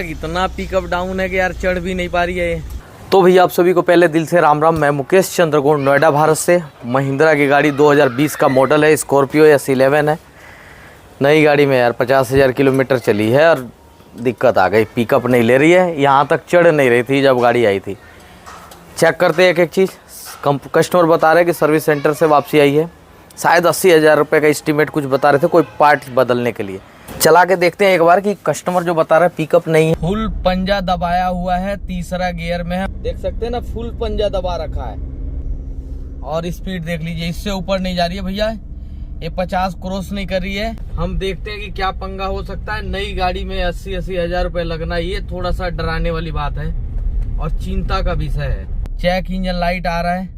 इतना pickup down है कि यार चढ़ भी नहीं पा रही है ये। तो भैया आप सभी को पहले दिल से राम राम। मैं मुकेश चंद्रगुण, नोएडा भारत से। महिंद्रा की गाड़ी 2020 का मॉडल है, स्कॉर्पियो S11 है। नई गाड़ी में यार 50,000 किलोमीटर चली है और दिक्कत आ गई, पिकअप नहीं ले रही है। यहाँ तक चढ़ नहीं रही थी जब गाड़ी आई थी। चेक करते हैं एक एक चीज़। कस्टमर बता रहे कि सर्विस सेंटर से वापसी आई है, शायद 80,000 रुपये का एस्टीमेट कुछ बता रहे थे कोई पार्ट बदलने के लिए। चला के देखते हैं एक बार कि कस्टमर जो बता रहा है पिकअप नहीं है। फुल पंजा दबाया हुआ है, तीसरा गियर में है, देख सकते हैं ना, फुल पंजा दबा रखा है। और स्पीड देख लीजिए, इससे ऊपर नहीं जा रही है भैया, ये 50 क्रॉस नहीं कर रही है। हम देखते हैं कि क्या पंगा हो सकता है। नई गाड़ी में 80 हजार रुपए लगना, ये थोड़ा सा डराने वाली बात है और चिंता का विषय है। चेक इंजन लाइट आ रहा है,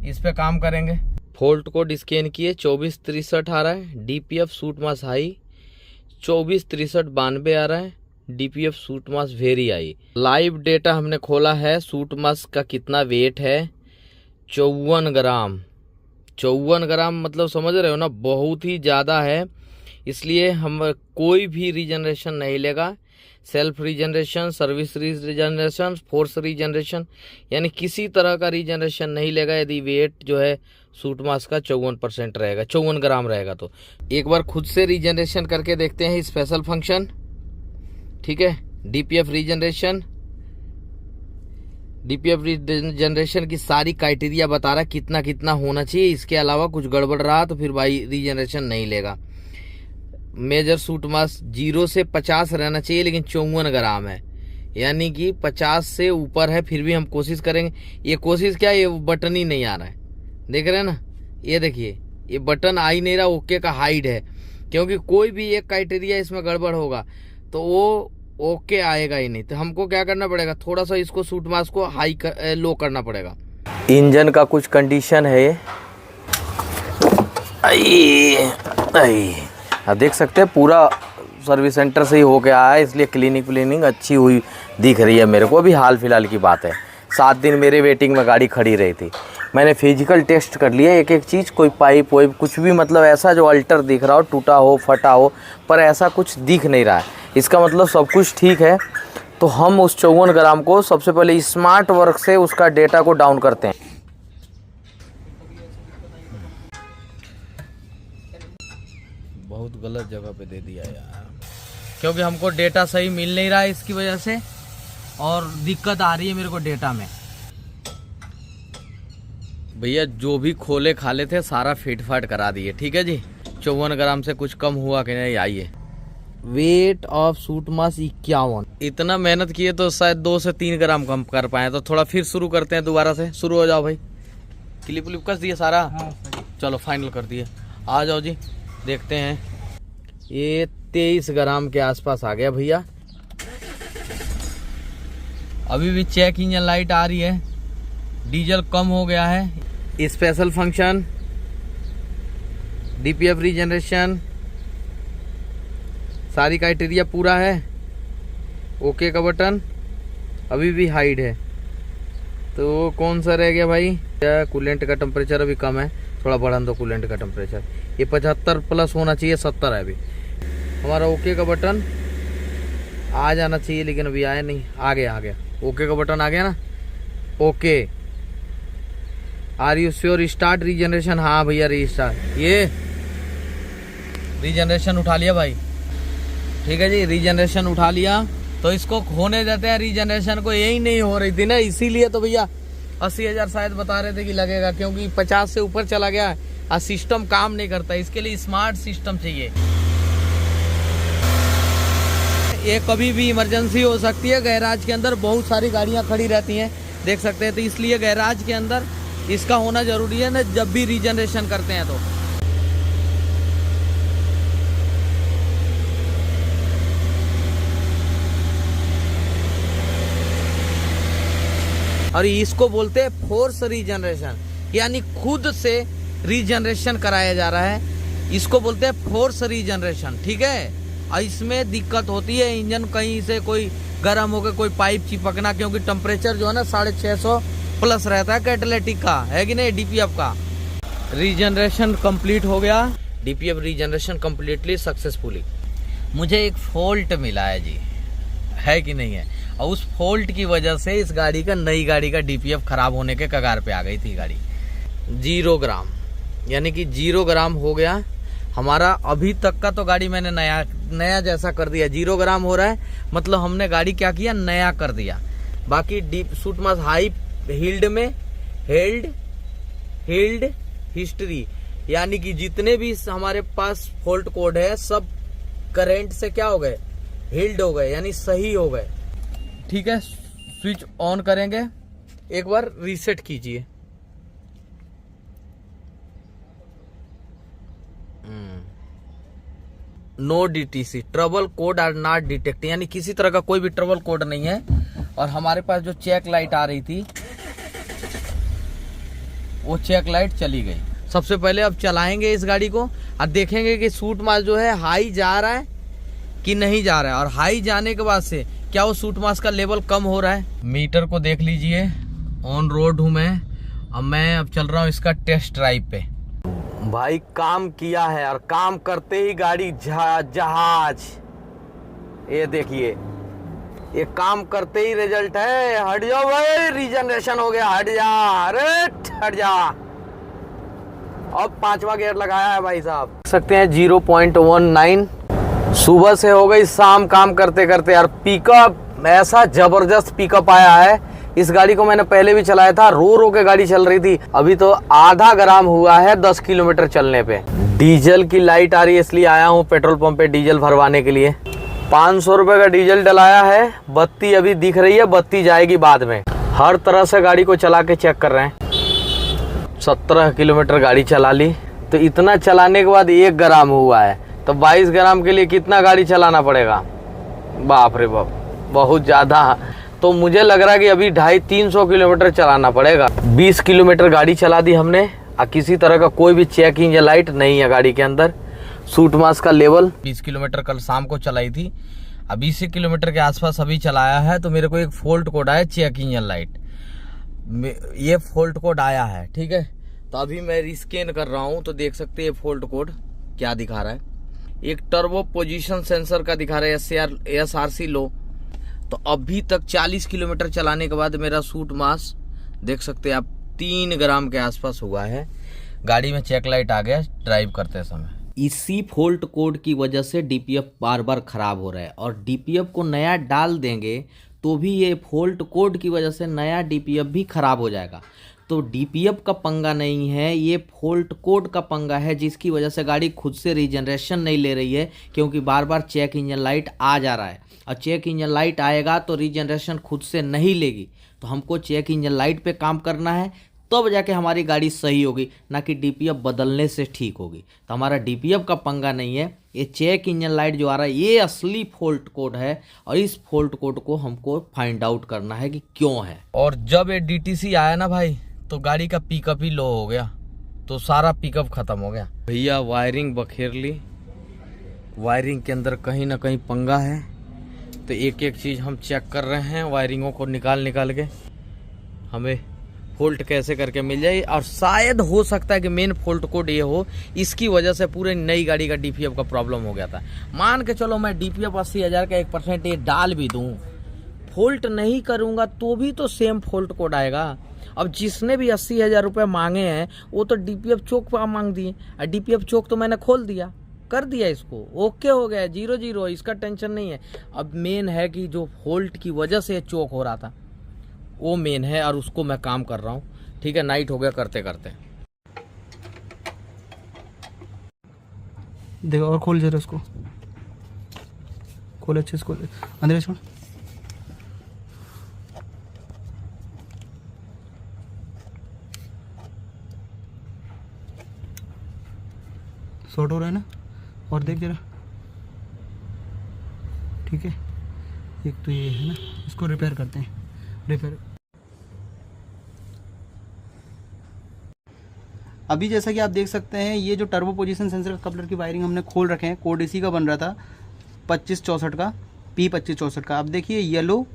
इस पे काम करेंगे। फॉल्ट कोड स्कैन किए, 2463 आ रहा है। DPF सूट मास हाई 246392 आ रहा है। DPF suit mass vary high. Live data हमने खोला है, सूट मास का कितना वेट है, 54 ग्राम। 54 ग्राम मतलब समझ रहे हो ना, बहुत ही ज़्यादा है। इसलिए हम कोई भी रीजनरेशन नहीं लेगा। Self regeneration, service regeneration, force regeneration, यानी किसी तरह का रीजनरेशन नहीं लेगा यदि वेट जो है सूट मास का 54% रहेगा, 54 ग्राम रहेगा। तो एक बार खुद से रीजनरेशन करके देखते हैं स्पेशल फंक्शन। ठीक है, DPF रीजनरेशन, DPF रीजनरेशन की सारी क्राइटेरिया बता रहा है कितना कितना होना चाहिए। इसके अलावा कुछ गड़बड़ रहा तो फिर भाई रीजनरेशन नहीं लेगा। मेजर सूट मास 0 से 50 रहना चाहिए, लेकिन 54 ग्राम है, यानी कि 50 से ऊपर है। फिर भी हम कोशिश करेंगे। ये कोशिश क्या, ये बटन ही नहीं आ रहा है, देख रहे हैं ना, ये देखिए ये बटन आ ही नहीं रहा। ओके का हाइड है, क्योंकि कोई भी एक क्राइटेरिया इसमें गड़बड़ होगा तो वो ओके आएगा ही नहीं। तो हमको क्या करना पड़ेगा, थोड़ा सा इसको सूट मास को लो करना पड़ेगा। इंजन का कुछ कंडीशन है, देख सकते हैं पूरा सर्विस सेंटर से ही होके आया है, इसलिए क्लीनिंग अच्छी हुई दिख रही है मेरे को। अभी हाल फिलहाल की बात है, 7 दिन मेरे वेटिंग में गाड़ी खड़ी रही थी। मैंने फिजिकल टेस्ट कर लिया एक एक चीज़, कोई पाइप वाइप कुछ भी मतलब ऐसा जो अल्टर दिख रहा हो, टूटा हो फटा हो, पर ऐसा कुछ दिख नहीं रहा है। इसका मतलब सब कुछ ठीक है। तो हम उस 54 ग्राम को सबसे पहले स्मार्ट वर्क से उसका डेटा को डाउन करते हैं। बहुत गलत जगह पे दे दिया यार, क्योंकि हमको डेटा सही मिल नहीं रहा है इसकी वजह से, और दिक्कत आ रही है मेरे को डेटा में। भैया जो भी खोले खाले थे सारा फिट फाट करा दिए। ठीक है जी, 54 ग्राम से कुछ कम हुआ कि नहीं, आइए। वेट ऑफ सूट मास 51। इतना मेहनत किए तो शायद 2 से 3 ग्राम कम कर पाए। तो थोड़ा फिर शुरू करते हैं, दोबारा से शुरू हो जाओ भाई। क्लिप उलिप कस दिए सारा? हाँ, चलो फाइनल कर दिए, आ जाओ जी। देखते हैं, ये 23 ग्राम के आसपास आ गया भैया। अभी भी चेक इंजन लाइट आ रही है, डीजल कम हो गया है। स्पेशल फंक्शन, DPF रीजनरेशन, सारी क्राइटेरिया पूरा है। ओके का बटन अभी भी हाइड है। तो कौन सा रह गया भाई? कूलेंट का टेम्परेचर अभी कम है, थोड़ा बढ़ा दो कूलेंट का टेम्परेचर। ये 75 प्लस होना चाहिए, 70 है अभी। हमारा ओके का बटन आ जाना चाहिए, लेकिन अभी आया नहीं। आ गया ओके का बटन आ गया ना। Okay, are you sure? Start regeneration. हाँ भैया रीस्टार्ट, ये रीजनरेशन उठा लिया भाई। ठीक है जी, रीजनरेशन उठा लिया। तो इसको होने देते हैं रीजनरेशन को। यही नहीं हो रही थी ना, इसीलिए तो भैया 80,000 शायद बता रहे थे कि लगेगा, क्योंकि 50 से ऊपर चला गया और सिस्टम काम नहीं करता। इसके लिए स्मार्ट सिस्टम चाहिए। ये कभी भी इमरजेंसी हो सकती है। गैराज के अंदर बहुत सारी गाड़ियां खड़ी रहती हैं, देख सकते हैं। तो इसलिए गैराज के अंदर इसका होना जरूरी है ना, जब भी रीजनरेशन करते हैं तो। और इसको बोलते हैं फोर्स रीजनरेशन, यानी खुद से रीजनरेशन कराया जा रहा है। इसको बोलते हैं फोर्स रीजनरेशन। ठीक है, और इसमें दिक्कत होती है, इंजन कहीं से कोई गर्म होकर कोई पाइप चिपकना, क्योंकि टेम्परेचर जो है ना 650 प्लस रहता है कैटालिटिक का, है कि नहीं, DPF का। रीजनरेशन कंप्लीट हो गया, DPF रीजनरेशन कंप्लीटली सक्सेसफुली। मुझे एक फॉल्ट मिला है जी, है कि नहीं है। और उस फॉल्ट की वजह से इस गाड़ी का, नई गाड़ी का डीपीएफ खराब होने के कगार पे आ गई थी गाड़ी। 0 ग्राम, यानी कि 0 ग्राम हो गया हमारा। अभी तक का तो गाड़ी मैंने नया जैसा कर दिया। 0 ग्राम हो रहा है, मतलब हमने गाड़ी क्या किया, नया कर दिया। बाकी डीप सूट मास हाई हील्ड में हील्ड हिस्ट्री, यानी कि जितने भी हमारे पास फॉल्ट कोड है सब करंट से क्या हो गए, हील्ड हो गए, यानी सही हो गए। ठीक है, स्विच ऑन करेंगे, एक बार रीसेट कीजिए। No DTC, trouble code are not detect, यानी किसी तरह का कोई भी ट्रबल कोड नहीं है। और हमारे पास जो चेक लाइट आ रही थी वो चेक लाइट चली गई। सबसे पहले अब चलाएंगे इस गाड़ी को और देखेंगे कि सूट मास जो है हाई जा रहा है कि नहीं जा रहा है, और हाई जाने के बाद से क्या वो सूट मास का लेवल कम हो रहा है। मीटर को देख लीजिए, ऑन रोड हूं मैं। अब चल रहा हूं इसका टेस्ट ड्राइव पे। भाई काम किया है, और काम करते ही गाड़ी जहाज, ये देखिए, ये काम करते ही रिजल्ट है। हट जाओ भाई, रीजनरेशन हो गया, हट जा, अरे हट जा। अब 5वां गियर लगाया है भाई साहब, देख सकते हैं 0.19। सुबह से हो गई शाम काम करते करते यार। पिकअप ऐसा जबरदस्त पिकअप आया है। इस गाड़ी को मैंने पहले भी चलाया था, रो के गाड़ी चल रही थी। अभी तो आधा ग्राम हुआ है 10 किलोमीटर चलने पे। डीजल की लाइट आ रही है, इसलिए आया हूँ पेट्रोल पंप पे डीजल भरवाने के लिए। 500 रुपए का डीजल डलाया है। बत्ती अभी दिख रही है, बत्ती जाएगी बाद में। हर तरह से गाड़ी को चला के चेक कर रहे हैं। 17 किलोमीटर गाड़ी चला ली, तो इतना चलाने के बाद 1 ग्राम हुआ है, तो 22 ग्राम के लिए कितना गाड़ी चलाना पड़ेगा? बाप रे बाप, बहुत ज़्यादा। तो मुझे लग रहा है कि अभी 250-300 किलोमीटर चलाना पड़ेगा। 20 किलोमीटर गाड़ी चला दी हमने, और किसी तरह का कोई भी चेकिंग या लाइट नहीं है गाड़ी के अंदर। सूट मास का लेवल 20 किलोमीटर कल शाम को चलाई थी, अब 20 किलोमीटर के आसपास अभी चलाया है। तो मेरे को एक फॉल्ट कोड आया, चेक इंजन लाइट, ये फॉल्ट कोड आया है। ठीक है, तो अभी मैं रिस्कैन कर रहा हूँ, तो देख सकते हैं फॉल्ट कोड क्या दिखा रहा है। एक टर्बो पोजीशन सेंसर का दिखा रहा है, SRC लो। तो अभी तक 40 किलोमीटर चलाने के बाद मेरा सूट मास देख सकते हैं आप 3 ग्राम के आसपास हुआ है। गाड़ी में चेक लाइट आ गया ड्राइव करते समय। इसी फॉल्ट कोड की वजह से डीपीएफ बार बार खराब हो रहा है, और डीपीएफ को नया डाल देंगे तो भी ये फॉल्ट कोड की वजह से नया डीपीएफ भी खराब हो जाएगा। तो डीपीएफ का पंगा नहीं है, ये फॉल्ट कोड का पंगा है, जिसकी वजह से गाड़ी खुद से रीजनरेशन नहीं ले रही है, क्योंकि बार बार चेक इंजन लाइट आ जा रहा है। और चेक इंजन लाइट आएगा तो रीजनरेशन खुद से नहीं लेगी। तो हमको चेक इंजन लाइट पे काम करना है, तब जाके हमारी गाड़ी सही होगी, ना कि डीपीएफ बदलने से ठीक होगी। तो हमारा डीपीएफ का पंगा नहीं है, ये चेक इंजन लाइट जो आ रहा है ये असली फॉल्ट कोड है, और इस फॉल्ट कोड को हमको फाइंड आउट करना है कि क्यों है। और जब ये डीटीसी आया ना भाई, तो गाड़ी का पिकअप ही लो हो गया, तो सारा पिकअप खत्म हो गया। भैया वायरिंग बखेर ली, वायरिंग के अंदर कहीं ना कहीं पंगा है। तो एक एक चीज़ हम चेक कर रहे हैं, वायरिंगों को निकाल के हमें फॉल्ट कैसे करके मिल जाए। और शायद हो सकता है कि मेन फॉल्ट कोड ये हो, इसकी वजह से पूरे नई गाड़ी का डीपीएफ का प्रॉब्लम हो गया था। मान के चलो मैं डीपीएफ 80,000 का 1% ये डाल भी दूं, फॉल्ट नहीं करूंगा तो भी तो सेम फॉल्ट कोड आएगा। अब जिसने भी 80,000 रुपये मांगे हैं वो तो डीपीएफ चौक पर मांग दिए, और डीपीएफ चौक तो मैंने खोल दिया, कर दिया, इसको ओके हो गया, 0-0, इसका टेंशन नहीं है। अब मेन है कि जो फॉल्ट की वजह से चौक हो रहा था वो मेन है, और उसको मैं काम कर रहा हूँ। ठीक है, नाइट हो गया करते करते। देखो और खोल जरा उसको, खोल अच्छे से, खोल अंदर छोड़। शॉर्ट हो रहा है ना, और देख जरा। ठीक है, एक तो ये है ना, इसको रिपेयर करते हैं। रिपेयर अभी जैसा कि आप देख सकते हैं, ये जो टर्बो पोजीशन सेंसर कपलर की वायरिंग हमने खोल रखे हैं। कोड इसी का बन रहा था 2564 का, P2564 का। अब देखिए येलो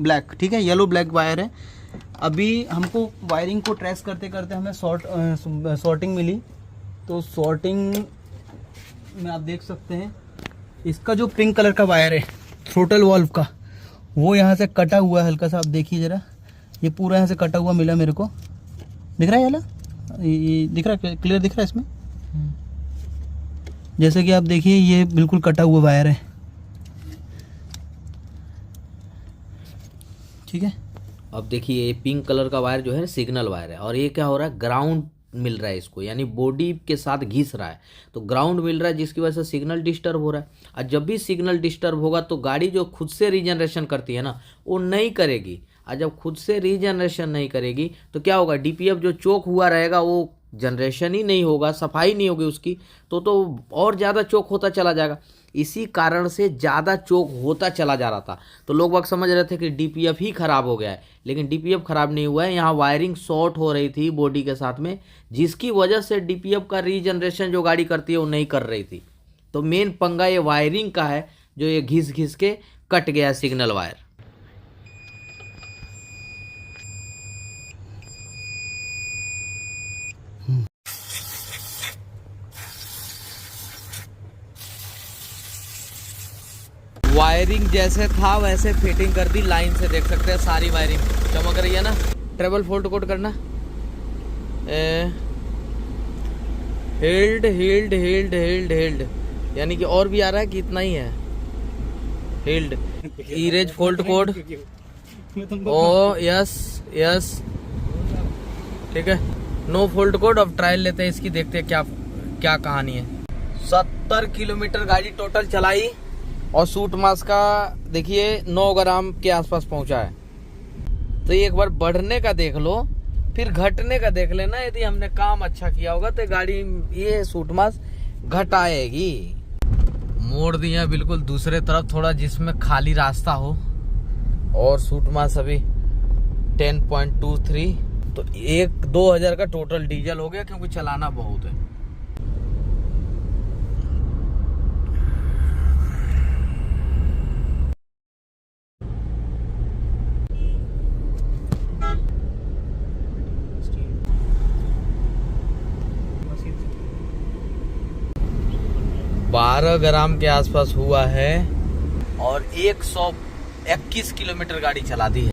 ब्लैक, ठीक है, येलो ब्लैक वायर है। अभी हमको वायरिंग को ट्रेस करते करते हमें सॉर्टिंग मिली। तो सॉर्टिंग में आप देख सकते हैं, इसका जो पिंक कलर का वायर है, थ्रोटल वाल्व का, वो यहाँ से कटा हुआ है हल्का सा, आप देखिए ज़रा, ये पूरा यहाँ से कटा हुआ मिला मेरे को, दिख रहा है याला, ये दिख रहा है, क्लियर दिख रहा है इसमें, जैसे कि आप देखिए ये बिल्कुल कटा हुआ वायर है, ठीक है। अब देखिए ये पिंक कलर का वायर जो है सिग्नल वायर है, और ये क्या हो रहा है, ग्राउंड मिल रहा है इसको, यानी बॉडी के साथ घिस रहा है, तो ग्राउंड मिल रहा है जिसकी वजह से सिग्नल डिस्टर्ब हो रहा है। और जब भी सिग्नल डिस्टर्ब होगा तो गाड़ी जो खुद से रीजनरेशन करती है ना, वो नहीं करेगी, और जब खुद से रीजनरेशन नहीं करेगी तो क्या होगा, डीपीएफ जो चोक हुआ रहेगा वो जनरेशन ही नहीं होगा, सफाई नहीं होगी उसकी, तो और ज़्यादा चोक होता चला जाएगा। इसी कारण से ज़्यादा चोक होता चला जा रहा था, तो लोग वक्त समझ रहे थे कि डीपीएफ ही ख़राब हो गया है, लेकिन डीपीएफ ख़राब नहीं हुआ है, यहाँ वायरिंग शॉर्ट हो रही थी बॉडी के साथ में, जिसकी वजह से डीपीएफ का रीजनरेशन जो गाड़ी करती है वो नहीं कर रही थी। तो मेन पंगा ये वायरिंग का है, जो ये घिस घिस के कट गया सिग्नल वायर। वायरिंग जैसे था वैसे फिटिंग कर दी, लाइन से देख सकते हैं सारी वायरिंग चमक रही है ना। ट्रेबल फोल्ड कोड करना, held held held held held, यानी कि और भी आ रहा है कि इतना ही है, held. Erase fault code, oh yes yes, ठीक है। No fault code. अब ट्रायल लेते हैं इसकी, देखते हैं क्या क्या कहानी है। 70 किलोमीटर गाड़ी टोटल चलाई, और सूट मास का देखिए 9 ग्राम के आसपास पहुंचा है। तो एक बार बढ़ने का देख लो, फिर घटने का देख लेना। यदि हमने काम अच्छा किया होगा तो गाड़ी ये सूट मास घटाएगी। मोड़ दिया बिल्कुल दूसरे तरफ थोड़ा, जिसमें खाली रास्ता हो, और सूट मास अभी 10.23, तो 1-2 का टोटल डीजल हो गया, क्योंकि चलाना बहुत है। बारह ग्राम के आसपास हुआ है, और 121 किलोमीटर गाड़ी चला दी है।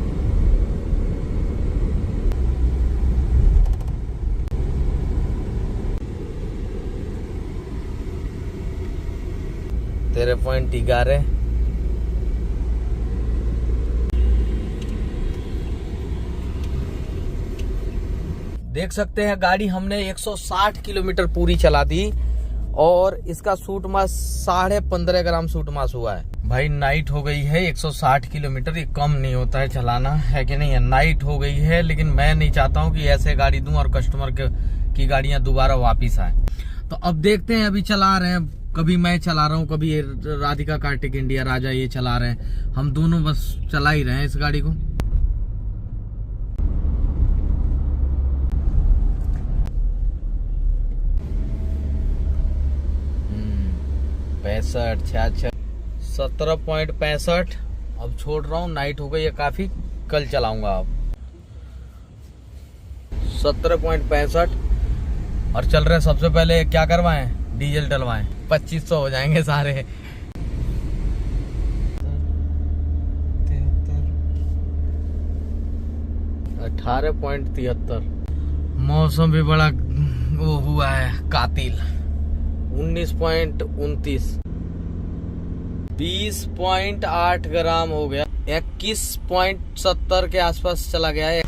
तेरे पॉइंट 11। देख सकते हैं गाड़ी हमने 160 किलोमीटर पूरी चला दी, और इसका सूट मास 15.5 ग्राम सूट मास हुआ है। भाई नाइट हो गई है, 160 किलोमीटर ये कम नहीं होता है चलाना, है कि नहीं है। नाइट हो गई है, लेकिन मैं नहीं चाहता हूँ कि ऐसे गाड़ी दूं और कस्टमर की गाड़ियां दोबारा वापिस आए। तो अब देखते हैं, अभी चला रहे हैं, कभी मैं चला रहा हूँ, कभी राधिका कार्तिक इंडिया राजा ये चला रहे हैं, हम दोनों बस चला ही रहे हैं इस गाड़ी को। पैंसठ 17.65। अब छोड़ रहा हूँ, नाइट हो गई है काफी, कल चलाऊंगा। अब 17.65 और चल रहे। सबसे पहले क्या करवाएं, डीजल डलवाएं, 2500 हो जाएंगे सारे। 18.73। मौसम भी बड़ा वो हुआ है कातिल। 19.29, 20.8 ग्राम हो गया, 21.70 के आसपास चला गया है।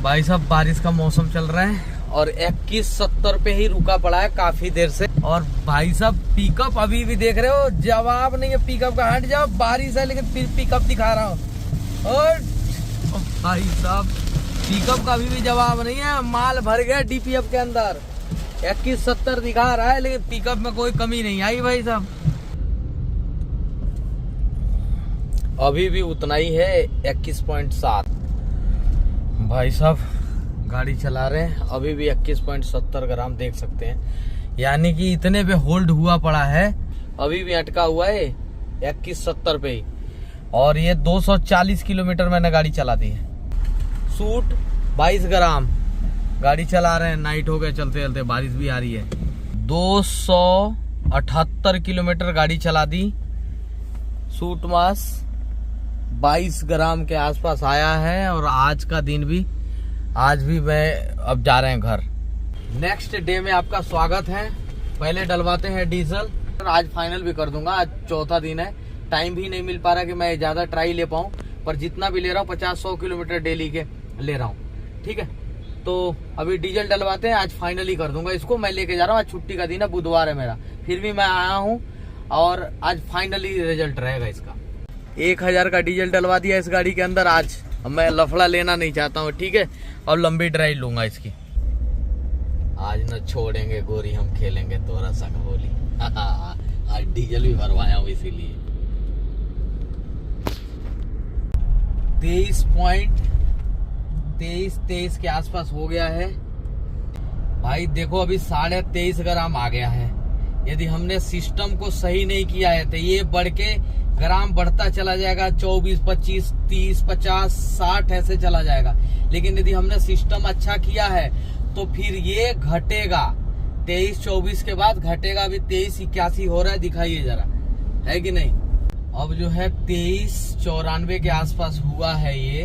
भाई साहब बारिश का मौसम चल रहा है, और 21.70 पे ही रुका पड़ा है काफी देर से। और भाई साहब पिकअप अभी भी देख रहे हो, जवाब नहीं है पिकअप का। हट जाओ, बारिश है लेकिन फिर पिकअप दिखा रहा हूँ। और भाई साहब पिकअप का अभी भी जवाब नहीं है, माल भर गया डीपीएफ के अंदर। 21.70 दिखा रहा है, लेकिन पिकअप में कोई कमी नहीं आई भाई साहब, अभी भी उतना ही है 21.7। भाई साहब गाड़ी चला रहे हैं, अभी भी 21.70 ग्राम देख सकते हैं, यानी कि इतने पे होल्ड हुआ पड़ा है, अभी भी अटका हुआ है 21.70 पे ही। और ये 240 किलोमीटर मैंने गाड़ी चला दी है। सूट 22 ग्राम गाड़ी चला रहे हैं, नाइट हो गए चलते चलते, बारिश भी आ रही है। 278 किलोमीटर गाड़ी चला दी, सूट मास 22 ग्राम के आसपास आया है। और आज का दिन भी, आज भी मैं अब जा रहे हैं घर। नेक्स्ट डे में आपका स्वागत है। पहले डलवाते हैं डीजल, आज फाइनल भी कर दूंगा। आज चौथा दिन है, टाइम भी नहीं मिल पा रहा कि मैं ज्यादा ट्राई ले पाऊँ, पर जितना भी ले रहा हूँ 50-100 किलोमीटर डेली के ले रहा हूँ। ठीक है, तो अभी डीजल डलवाते हैं, आज फाइनली कर दूंगा इसको। मैं लेके जा रहा हूँ, आज छुट्टी का दिन है, बुधवार है मेरा, फिर भी मैं आया हूँ और आज फाइनली रिजल्ट रहेगा इसका। 1000 का डीजल डलवा दिया इस गाड़ी के अंदर आज। अब मैं लफड़ा लेना नहीं चाहता हूँ, ठीक है, और लंबी ड्राइव लूंगा इसकी। आज न छोड़ेंगे गोरी, हम खेलेंगे तोरा संग होली। आज डीजल भी भरवाया हूँ इसीलिए। 23 के आसपास हो गया है भाई। देखो अभी 23.5 ग्राम आ गया है। यदि हमने सिस्टम को सही नहीं किया है तो ये बढ़ के ग्राम बढ़ता चला जाएगा, 24, 25, 30, 50, 60 ऐसे चला जाएगा। लेकिन यदि हमने सिस्टम अच्छा किया है तो फिर ये घटेगा। 23-24 के बाद घटेगा। अभी 23-81 हो रहा है, दिखाइए जरा, है कि नहीं। अब जो है 23-94 के आसपास हुआ है ये।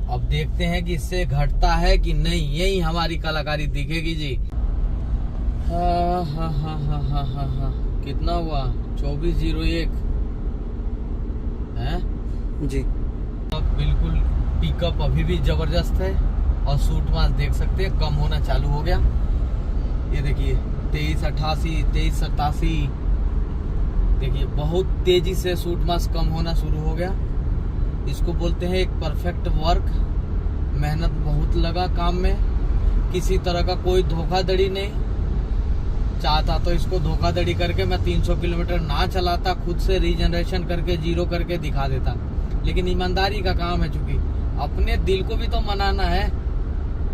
अब देखते हैं कि इससे घटता है कि नहीं। यही हमारी कलाकारी दिखेगी जी। हाँ। कितना हुआ? 2401 है जी। अब बिल्कुल पिकअप अभी भी जबरदस्त है। और सूट मास देख सकते हैं कम होना चालू हो गया। ये देखिए 2388, 2387, देखिए बहुत तेजी से सूट मास कम होना शुरू हो गया। इसको बोलते हैं एक परफेक्ट वर्क। मेहनत बहुत लगा काम में, किसी तरह का कोई धोखाधड़ी नहीं। चाहता तो इसको धोखाधड़ी करके मैं 300 किलोमीटर ना चलाता, खुद से रीजनरेशन करके जीरो करके दिखा देता। लेकिन ईमानदारी का काम है, चूंकि अपने दिल को भी तो मनाना है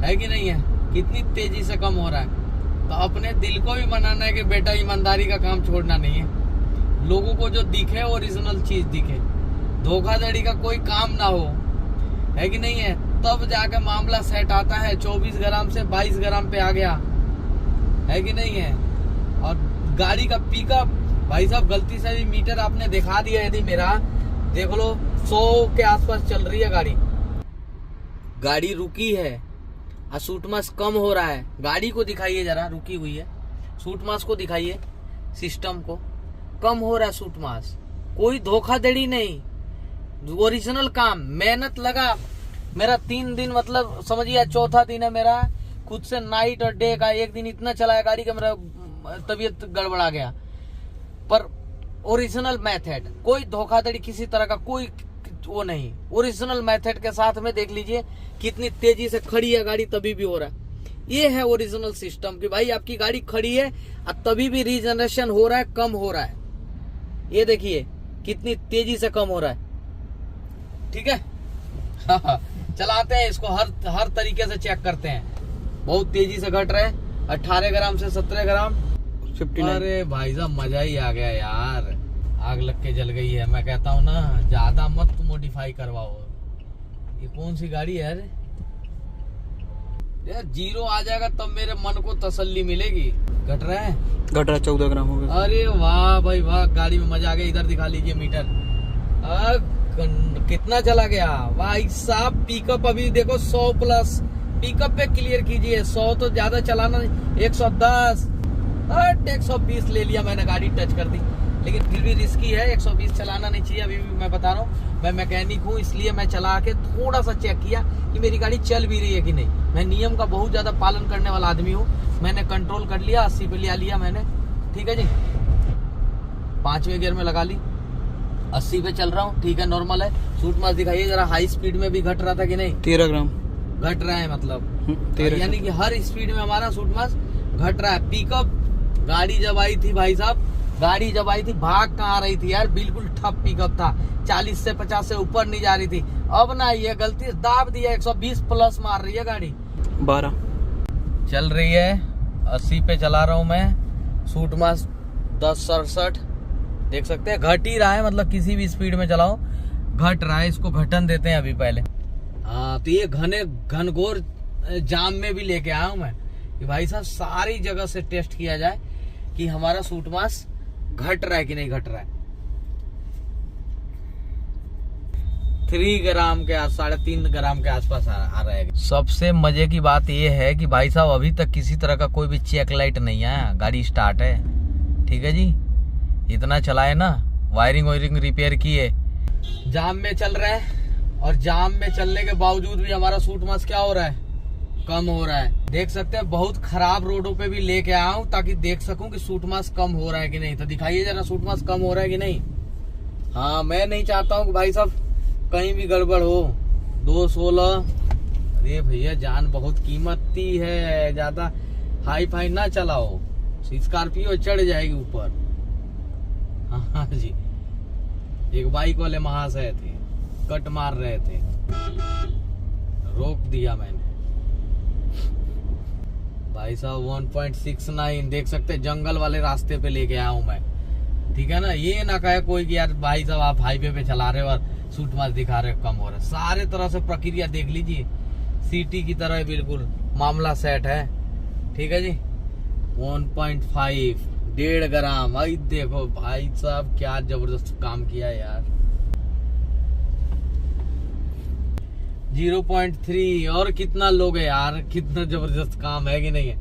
कि नहीं है। कितनी तेजी से कम हो रहा है, तो अपने दिल को भी मनाना है कि बेटा ईमानदारी का काम छोड़ना नहीं है। लोगों को जो दिखे ओरिजिनल चीज दिखे, धोखाधड़ी का कोई काम ना हो, है कि नहीं है। तब जाकर मामला सेट आता है। 24 ग्राम से 22 ग्राम पे आ गया, है कि नहीं है। और गाड़ी का पिकअप भाई साहब, गलती से भी मीटर आपने दिखा दिया यदि मेरा, देख लो 100 के आसपास चल रही है गाड़ी रुकी है और सूट मास कम हो रहा है। गाड़ी को दिखाइए जरा, रुकी हुई है। सूट मास को दिखाइए, सिस्टम को, कम हो रहा है सूट मास। कोई धोखाधड़ी नहीं, ओरिजिनल काम, मेहनत लगा। मेरा 3 दिन, मतलब समझिए चौथा दिन है मेरा। खुद से नाइट और डे का एक दिन इतना चलाया गाड़ी का मेरा तबीयत गड़बड़ा गया। पर ओरिजिनल मेथड, कोई धोखाधड़ी किसी तरह का कोई वो नहीं। ओरिजिनल मेथड के साथ में देख लीजिए कितनी तेजी से खड़ी है गाड़ी, तभी भी हो रहा है। ये है ओरिजिनल सिस्टम कि भाई आपकी गाड़ी खड़ी है और तभी भी रीजनरेशन हो रहा है, कम हो रहा है। ये देखिए कितनी तेजी से कम हो रहा है। ठीक है चलाते हैं इसको, हर तरीके से चेक करते हैं। बहुत तेजी से घट रहा है, 18 ग्राम से 17 ग्राम 59। अरे भाई साहब मजा ही आ गया यार, आग लग के जल गई है। मैं कहता हूँ ना, ज्यादा मत मॉडिफाई करवाओ। ये कौन सी गाड़ी है यार? जीरो आ जाएगा तब मेरे मन को तसल्ली मिलेगी। घट रहा है, 14 ग्राम हो गया। अरे वाह भाई वाह, गाड़ी में मजा आ गया। इधर दिखा लीजिए मीटर, कितना चला गया भाई साहब। पिकअप अभी देखो 100 प्लस पिकअप पे क्लियर कीजिए। 100 तो ज्यादा चलाना नहीं, 110, 120 ले लिया मैंने, गाड़ी टच कर दी। लेकिन फिर भी रिस्की है, 120 चलाना नहीं चाहिए। अभी भी मैं बता रहा हूँ, मैं मैकेनिक हूँ, इसलिए मैं चला के थोड़ा सा चेक किया कि मेरी गाड़ी चल भी रही है कि नहीं। मैं नियम का बहुत ज्यादा पालन करने वाला आदमी हूँ। मैंने कंट्रोल कर लिया, 80 पे लिया मैंने। ठीक है जी, 5वें गियर में लगा ली, 80 पे चल रहा हूँ। ठीक है, नॉर्मल है। सूट मास दिखाइए जरा, हाई स्पीड में भी घट रहा था कि नहीं? 13 ग्राम घट रहा है, मतलब 13, यानी कि हर स्पीड में हमारा सूट मास घट रहा है। पिकअप गाड़ी जब आई थी भाई साहब, गाड़ी जब आई थी भाग कहाँ रही थी यार, बिल्कुल ठप पिकअप था। 40 से 50 से ऊपर नहीं जा रही थी। अब ना ये गलती दाब दिया, 120 प्लस मार रही है गाड़ी। 12 चल रही है, 80 पे चला रहा हूँ मैं। सूट मास 1067 देख सकते हैं, घट ही रहा है। मतलब किसी भी स्पीड में चलाओ घट रहा है। इसको घटन देते हैं अभी पहले। हाँ, तो ये घनघोर जाम में भी लेके आया हूँ मैं कि भाई साहब सारी जगह से टेस्ट किया जाए कि हमारा सूट मास घट रहा है कि नहीं घट रहा है। 3 ग्राम के 3.5 ग्राम के आसपास आ रहेगा। सबसे मजे की बात ये है कि भाई साहब अभी तक किसी तरह का कोई भी चेक लाइट नहीं आया, गाड़ी स्टार्ट है। ठीक है जी, इतना चलाए ना, वायरिंग वायरिंग रिपेयर किए, जाम में चल रहा है और जाम में चलने के बावजूद भी हमारा सूट मास क्या हो रहा है, कम हो रहा है। देख सकते हैं बहुत खराब रोडों पे भी लेके आया हूँ ताकि देख सकूं कि सूट मास कम हो रहा है कि नहीं। तो दिखाइए जरा सूट मास कम हो रहा है कि नहीं। हाँ, मैं नहीं चाहता हूँ कि भाई साहब कहीं भी गड़बड़ हो। 216, अरे भैया जान बहुत कीमती है, ज्यादा हाई फाई ना चलाओ, स्कॉर्पियो चढ़ जाएगी ऊपर। हाँ जी, एक बाइक वाले महाशय थे, कट मार रहे थे, रोक दिया मैंने। भाई साहब 1.69 देख सकते हैं, जंगल वाले रास्ते पे लेके आया हूं मैं। ठीक है ना, ये ना कहे कोई कि यार भाई साहब आप हाईवे पे चला रहे हो और सूट मास दिखा रहे हो कम हो रहा है। सारे तरह से प्रक्रिया देख लीजिए, सिटी की तरह बिल्कुल मामला सेट है। ठीक है जी, 1.5 1.5 ग्राम। भाई देखो भाई साहब क्या जबरदस्त काम किया यार। 0.3 और कितना लोग है यार, कितना जबरदस्त काम है कि नहीं है।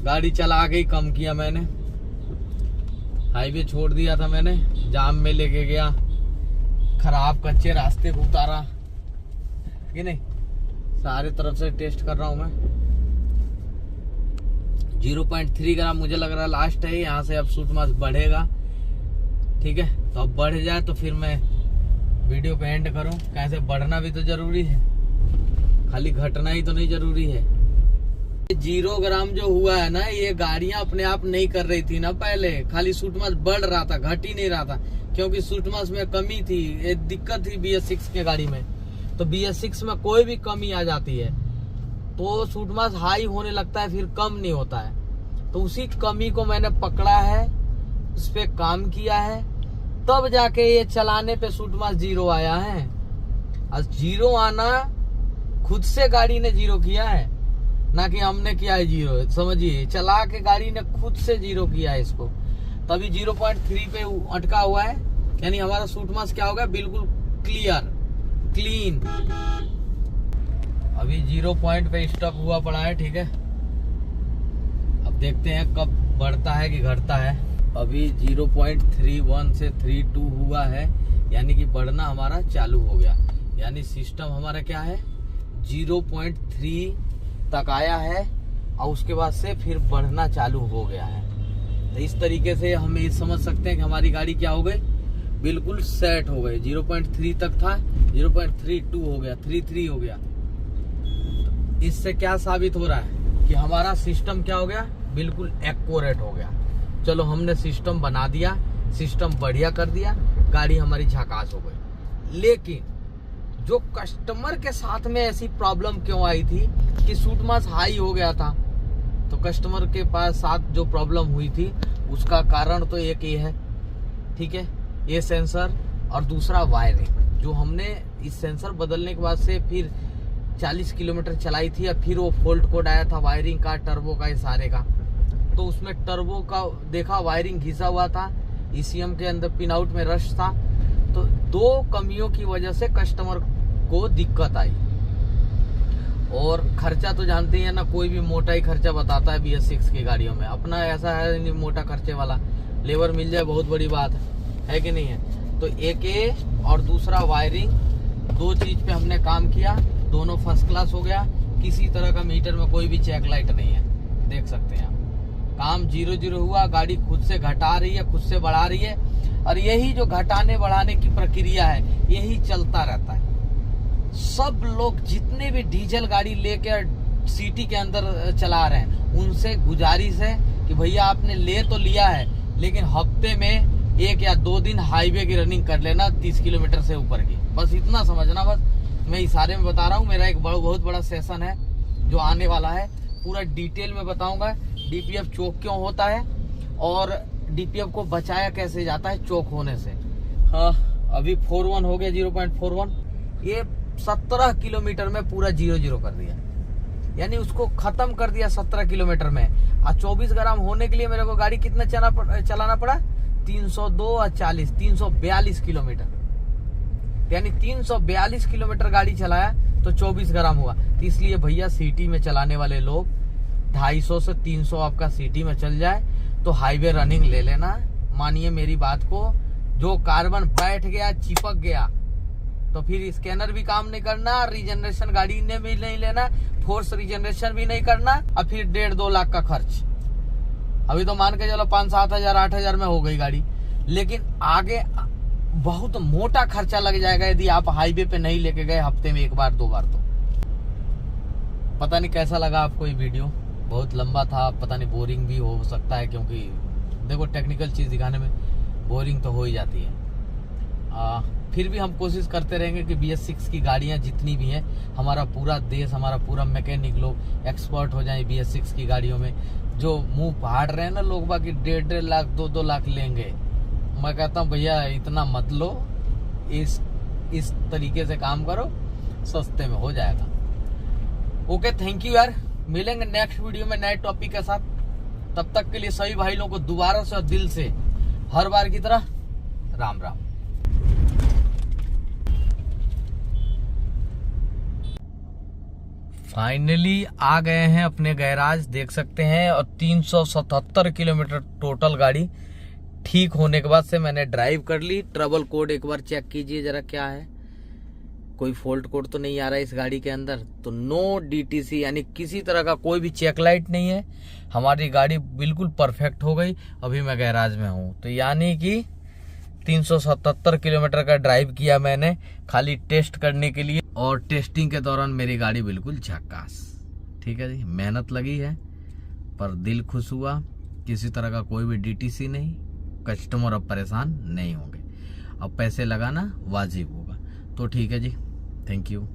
गाड़ी चला के ही कम किया मैंने, हाईवे छोड़ दिया था मैंने, जाम में लेके गया, खराब कच्चे रास्ते को उतारा कि नहीं। सारे तरफ से टेस्ट कर रहा हूं मैं। 0.3 ग्राम मुझे लग रहा है लास्ट है, यहाँ से अब सूट मास बढ़ेगा। ठीक है, तो अब बढ़ जाए तो फिर मैं वीडियो पे एंड करूं। कैसे बढ़ना भी तो जरूरी है, खाली घटना ही तो नहीं जरूरी है। 0 ग्राम जो हुआ है ना, ये गाड़ियां अपने आप नहीं कर रही थी ना पहले, खाली सूट मास बढ़ रहा था, घट ही नहीं रहा था, क्योंकि सूट मास में कमी थी। एक दिक्कत थी BS6 के गाड़ी में, तो BS6 में कोई भी कमी आ जाती है तो सूट मास हाई होने लगता है, फिर कम नहीं होता है। तो उसी कमी को मैंने पकड़ा है, उस पे काम किया है, तब जाके ये चलाने पे सूट मास 0 आया है। आज 0 आना खुद से गाड़ी ने 0 किया है, ना कि हमने किया है 0। समझिए, चला के गाड़ी ने खुद से 0 किया है इसको, तभी 0.3 पे अटका हुआ है। यानी हमारा सूट मास क्या होगा, बिल्कुल क्लियर क्लीन। अभी 0 पॉइंट पे स्टॉप हुआ पड़ा है। ठीक है, अब देखते हैं कब बढ़ता है कि घटता है। अभी 0.31 से 32 हुआ है, यानी कि बढ़ना हमारा चालू हो गया। यानी सिस्टम हमारा क्या है, 0.3 तक आया है और उसके बाद से फिर बढ़ना चालू हो गया है। तो इस तरीके से हम ये समझ सकते हैं कि हमारी गाड़ी क्या हो गई, बिल्कुल सेट हो गई। 0.3 तक था, 0.32 हो गया, 33 हो गया। इससे क्या साबित हो रहा है कि हमारा सिस्टम क्या हो गया, बिल्कुल एक्यूरेट हो गया। चलो हमने सिस्टम बना दिया, सिस्टम बढ़िया कर दिया, गाड़ी हमारी झकास हो गई। लेकिन जो कस्टमर के साथ में ऐसी प्रॉब्लम क्यों आई थी कि सूट मास हाई हो गया था, तो कस्टमर के पास साथ जो प्रॉब्लम हुई थी उसका कारण तो एक ये है। ठीक है, ये सेंसर और दूसरा वायरिंग। जो हमने इस सेंसर बदलने के बाद से फिर 40 किलोमीटर चलाई थी, और फिर वो फॉल्ट कोड आया था वायरिंग का, टर्बो का, ये सारे का। तो उसमें टर्बो का देखा वायरिंग घिसा हुआ था, ECM के अंदर पिन आउट में रश था। तो 2 कमियों की वजह से कस्टमर को दिक्कत आई। और खर्चा तो जानते ही है ना, कोई भी मोटा ही खर्चा बताता है BS6 की गाड़ियों में। अपना ऐसा है नहीं मोटा खर्चे वाला, लेबर मिल जाए बहुत बड़ी बात है कि नहीं है। तो एक ये और दूसरा वायरिंग, 2 चीज पे हमने काम किया, दोनों फर्स्ट क्लास हो गया। किसी तरह का मीटर में कोई भी चेक लाइट नहीं है, देख सकते हैं आप। काम 0-0 हुआ, गाड़ी खुद से घटा रही है, खुद से बढ़ा रही है। और यही जो घटाने बढ़ाने की प्रक्रिया है, यही चलता रहता है। सब लोग जितने भी डीजल गाड़ी लेके सिटी के अंदर चला रहे हैं, उनसे गुजारिश है कि भैया आपने ले तो लिया है, लेकिन हफ्ते में 1 या 2 दिन हाईवे की रनिंग कर लेना 30 किलोमीटर से ऊपर की, बस इतना समझना। बस मैं इशारे में बता रहा हूँ। मेरा एक बहुत बड़ा सेशन है जो आने वाला है, पूरा डिटेल में बताऊंगा DPF चोक क्यों होता है और DPF को बचाया कैसे जाता है चोक होने से। हाँ, अभी 41 हो गया, 0.41। ये 17 किलोमीटर में पूरा 0-0 कर दिया, यानी उसको खत्म कर दिया 17 किलोमीटर में। और 24 ग्राम होने के लिए मेरे को गाड़ी कितना चलाना पड़ा, 302 और 40, 342 किलोमीटर। यानी 342 किलोमीटर गाड़ी चलाया तो 24 ग्राम हुआ। तो इसलिए भैया सिटी में चलाने वाले लोग 250 से 300 आपका सिटी में चल जाए तो हाईवे रनिंग ले लेना। मानिए मेरी बात को, जो कार्बन बैठ गया, चिपक गया, तो फिर स्कैनर भी काम नहीं करना, रीजनरेशन गाड़ी ने भी नहीं लेना, फोर्स रीजनरेशन भी नहीं करना, और फिर 1.5-2 लाख का खर्च। अभी तो मान के चलो 5-7 हजार 8 हजार में हो गई गाड़ी, लेकिन आगे बहुत मोटा खर्चा लग जाएगा यदि आप हाईवे पे नहीं लेके गए हफ्ते में 1 बार 2 बार। तो पता नहीं कैसा लगा आपको ये वीडियो, बहुत लंबा था, पता नहीं बोरिंग भी हो सकता है, क्योंकि देखो टेक्निकल चीज दिखाने में बोरिंग तो हो ही जाती है। फिर भी हम कोशिश करते रहेंगे कि BS6 की गाड़ियां जितनी भी हैं, हमारा पूरा देश, हमारा पूरा मैकेनिक लोग एक्सपर्ट हो जाए BS6 की गाड़ियों में। जो मुंह फाड़ रहे हैं ना लोग बाकी 1.5 लाख 2-2 लाख लेंगे, मैं कहता हूँ भैया इतना मत लो, इस तरीके से काम करो, सस्ते में हो जाएगा। ओके, थैंक यू यार, मिलेंगे नेक्स्ट वीडियो में नए टॉपिक के साथ। तब तक के लिए सभी भाई लोगों को दोबारा से और दिल से हर बार की तरह राम राम। फाइनली आ गए हैं अपने गैराज, देख सकते हैं, और 377 किलोमीटर टोटल गाड़ी ठीक होने के बाद से मैंने ड्राइव कर ली। ट्रबल कोड एक बार चेक कीजिए जरा क्या है, कोई फॉल्ट कोड तो नहीं आ रहा है इस गाड़ी के अंदर। तो नो DTC यानी किसी तरह का कोई भी चेक लाइट नहीं है, हमारी गाड़ी बिल्कुल परफेक्ट हो गई। अभी मैं गैराज में हूँ, तो यानी कि 377 किलोमीटर का ड्राइव किया मैंने खाली टेस्ट करने के लिए, और टेस्टिंग के दौरान मेरी गाड़ी बिल्कुल झक्कास। ठीक है जी, मेहनत लगी है पर दिल खुश हुआ, किसी तरह का कोई भी DTC नहीं, कस्टमर अब परेशान नहीं होंगे, अब पैसे लगाना वाजिब होगा। तो ठीक है जी, थैंक यू।